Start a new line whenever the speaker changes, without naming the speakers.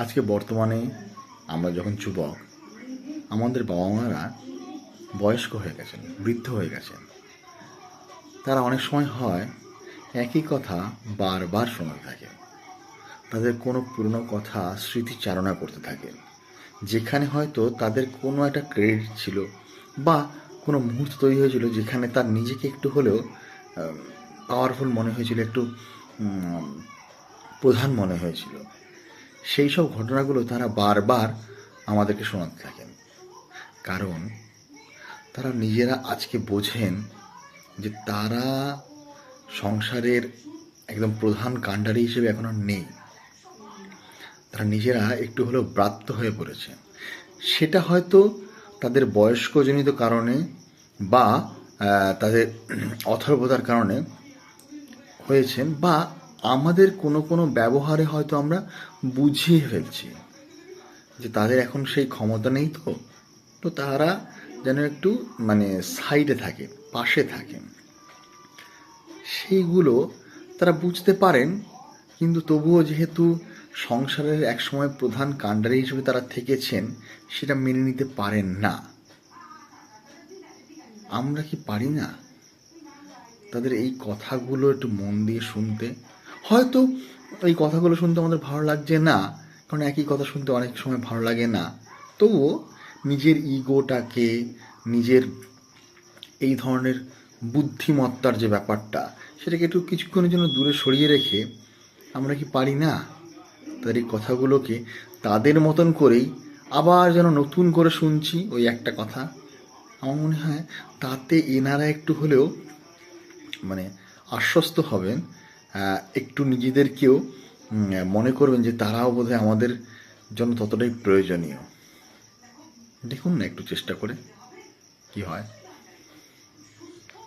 আজকে বর্তমানে আমরা যখন যুবক, আমাদের বাবা মারা বয়স্ক হয়ে গেছেন, বৃদ্ধ হয়ে গেছেন। তারা অনেক সময় হয় একই কথা বারবার শোনাতে থাকে। তাদের কোনো পুরনো কথা স্মৃতিচারণা করতে থাকে, যেখানে হয়তো তাদের কোনো একটা ক্রেডিট ছিল বা কোনো মুহূর্ত তৈরি হয়েছিল যেখানে তার নিজেকে একটু হলেও পাওয়ারফুল মনে হয়েছিল, একটু প্রধান মনে হয়েছিল। সেই সব ঘটনাগুলো তারা বারবার আমাদেরকে শোনাতে থাকেন, কারণ তারা নিজেরা আজকে বোঝেন যে তারা সংসারের একদম প্রধান কাণ্ডারি হিসেবে এখন আর নেই। তারা নিজেরা একটু হলেও ব্রাত্য হয়ে পড়েছে। সেটা হয়তো তাদের বয়স্কজনিত কারণে বা তাদের অথর্বতার কারণে হয়েছেন, বা আমাদের কোনো কোনো ব্যবহারে হয়তো আমরা বুঝিয়ে ফেলছি যে তাদের এখন সেই ক্ষমতা নেই। তো তারা যেন একটু সাইডে থাকে, পাশে থাকেন। সেইগুলো তারা বুঝতে পারেন, কিন্তু তবুও যেহেতু সংসারের একসময় প্রধান কাণ্ডারি হিসেবে তারা থেকেছেন, সেটা মেনে নিতে পারেন না। আমরা কি পারি না তাদের এই কথাগুলো একটু মন দিয়ে শুনতে? হয়তো এই কথাগুলো শুনতে আমাদের ভালো লাগছে না, কারণ একই কথা শুনতে অনেক সময় ভালো লাগে না। তবুও নিজের ইগোটাকে, নিজের এই ধরনের বুদ্ধিমত্তার যে ব্যাপারটা, সেটাকে একটু কিছুক্ষণের জন্য দূরে সরিয়ে রেখে আমরা কি পারি না তাদের এই কথাগুলোকে তাদের মতন করেই আবার যেন নতুন করে শুনছি ওই একটা কথা? আমার মনে হয় তাতে এনারা একটু হলেও আশ্বস্ত হবেন, একটু নিজেদেরকেও মনে করবেন যে তারাও বোধহয় আমাদের জন্য ততটাই প্রয়োজনীয়। দেখুন না একটু চেষ্টা করে কি হয়।